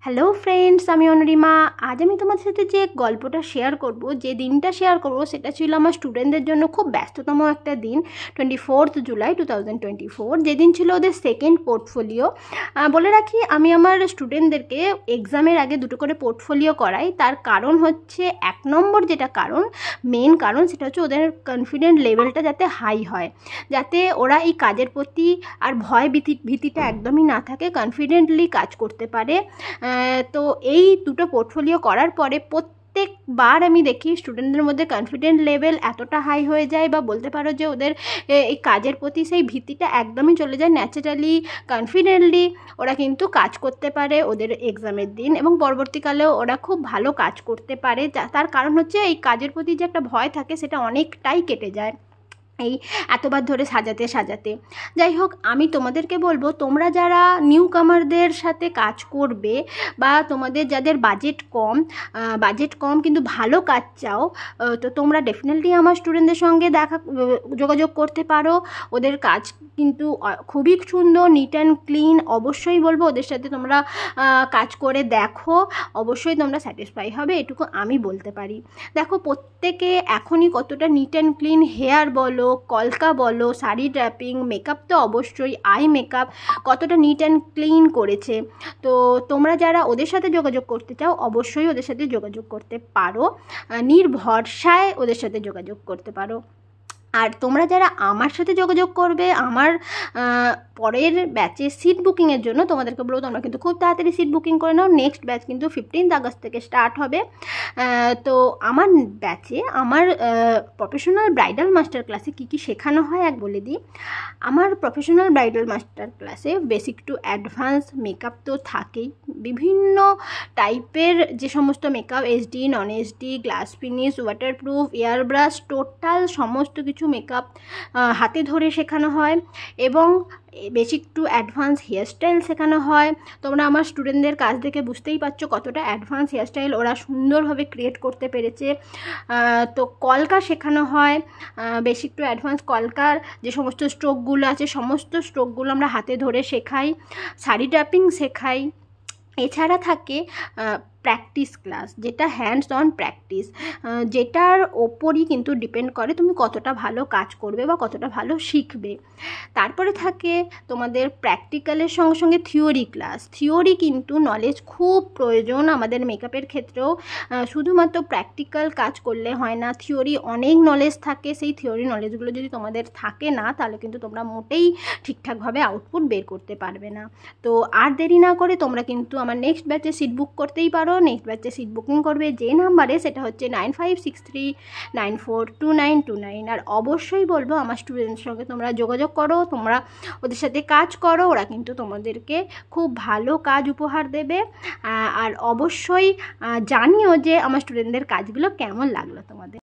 Hello friends, আমি অনুরিমা। আজ আমি তোমাদের সাথে যে গল্পটা শেয়ার করব, যে দিনটা শেয়ার করব, সেটা ছিল আমার স্টুডেন্টদের জন্য খুব ব্যস্ততম একটা দিন। 24 জুলাই 2024, যেদিন ছিল ওদের সেকেন্ড পোর্টফোলিও। বলে রাখি, আমি আমার স্টুডেন্টদেরকে এক্সামের আগে দুটো করে পোর্টফোলিও করাই। তার কারণ হচ্ছে, এক নম্বর যেটা কারণ, মেন কারণ, সেটা হচ্ছে ওদের কনফিডেন্ট লেভেলটা যাতে হাই হয়, যাতে ওরা এই কাজের প্রতি আর ভয় ভীতিটা একদমই না থাকে, কনফিডেন্টলি কাজ করতে পারে। তো এই দুটো পোর্টফোলিও করার পরে প্রত্যেকবার আমি দেখি স্টুডেন্টদের মধ্যে কনফিডেন্ট লেভেল এতটা হাই হয়ে যায়, বা বলতে পারো যে ওদের এই কাজের প্রতি সেই ভীতিটা একদমই চলে যায়। ন্যাচারালি কনফিডেন্টলি ওরা কিন্তু কাজ করতে পারে ওদের এক্সামের দিন, এবং পরবর্তীকালেও ওরা খুব ভালো কাজ করতে পারে। তার কারণ হচ্ছে এই কাজের প্রতি যে একটা ভয় থাকে, সেটা অনেকটাই কেটে যায় এই এতবার ধরে সাজাতে। যাই হোক, আমি তোমাদেরকে বলবো, তোমরা যারা নিউ কামারদের সাথে কাজ করবে, বা তোমাদের যাদের বাজেট কম কিন্তু ভালো কাজ চাও, তো তোমরা ডেফিনেটলি আমার স্টুডেন্টদের সঙ্গে যোগাযোগ করতে পারো। ওদের কাজ কিন্তু খুবই সুন্দর, নিট অ্যান্ড ক্লিন। অবশ্যই বলবো ওদের সাথে তোমরা কাজ করে দেখো, অবশ্যই তোমরা স্যাটিসফাই হবে, এটুকু আমি বলতে পারি। দেখো, প্রত্যেকে এখনই কতটা নিট অ্যান্ড ক্লিন, হেয়ার বলো, কলকা বলো, শাড়ি ড্র্যাপিং, মেকআপ তো অবশ্যই, আই মেকআপ কতটা নিট অ্যান্ড ক্লিন করেছে। তো তোমরা যারা ওদের সাথে যোগাযোগ করতে চাও, অবশ্যই ওদের সাথে যোগাযোগ করতে পারো, নির্ভরসায় ওদের সাথে যোগাযোগ করতে পারো। আর তোমরা যারা আমার সাথে যোগাযোগ করবে, আমার পরের ব্যাচে সিট বুকিংয়ের জন্য, তোমাদেরকে বলবো তোমরা কিন্তু খুব তাড়াতাড়ি সিট বুকিং করে নাও। নেক্সট ব্যাচ কিন্তু 15 আগস্ট থেকে স্টার্ট হবে। তো আমার ব্যাচে, আমার প্রফেশনাল ব্রাইডাল মাস্টার ক্লাসে কী কী শেখানো হয় এক বলে দিই। আমার প্রফেশনাল ব্রাইডাল মাস্টার ক্লাসে বেসিক টু অ্যাডভান্স মেকআপ তো থাকেই, বিভিন্ন টাইপের যে সমস্ত মেকআপ, এইচডি, নন HD, glass finish, waterproof, air brush, total সমস্ত কিছু মেকআপ হাতে ধরে শেখানো হয়, এবং বেসিক টু অ্যাডভান্স হেয়ারস্টাইল শেখানো হয়। তোমরা আমার স্টুডেন্টদের কাজ দেখে বুঝতেই পারছো কতটা অ্যাডভান্স হেয়ারস্টাইল ওরা সুন্দরভাবে ক্রিয়েট করতে পেরেছে। তো কলকা শেখানো হয়, বেসিক টু অ্যাডভান্স কলকার যে সমস্ত স্ট্রোকগুলো আছে, সমস্ত স্ট্রোকগুলো আমরা হাতে ধরে শেখাই। শাড়ি ড্র্যাপিং শেখাই। এছাড়া থাকে প্র্যাকটিস ক্লাস, যেটা হ্যান্ডস অন প্র্যাকটিস, যেটার ওপরই কিন্তু ডিপেন্ড করে তুমি কতটা ভালো কাজ করবে বা কতটা ভালো শিখবে। তারপরে থাকে তোমাদের প্র্যাকটিক্যালের সঙ্গে সঙ্গে থিওরি ক্লাস। থিওরি কিন্তু নলেজ খুব প্রয়োজন আমাদের মেকআপের ক্ষেত্রেও। শুধুমাত্র প্র্যাকটিক্যাল কাজ করলে হয় না, থিওরি অনেক নলেজ থাকে। সেই থিওরি নলেজগুলো যদি তোমাদের থাকে না, তাহলে কিন্তু তোমরা মোটেই ঠিকঠাকভাবে আউটপুট বের করতে পারবে না। তো আর দেরি না করে তোমরা কিন্তু আমার নেক্সট ব্যাচে সিট বুক করতেই পারো। নেক্সট ব্যাচে সিট বুকিং করবে যে নাম্বারে, সেটা হচ্ছে 9563942929। আর অবশ্যই বলবো আমার স্টুডেন্টদের সঙ্গে তোমরা যোগাযোগ করো, তোমরা ওদের সাথে কাজ করো, ওরা কিন্তু তোমাদেরকে খুব ভালো কাজ উপহার দেবে। আর অবশ্যই জানিও যে আমার স্টুডেন্টদের কাজগুলো কেমন লাগলো তোমাদের।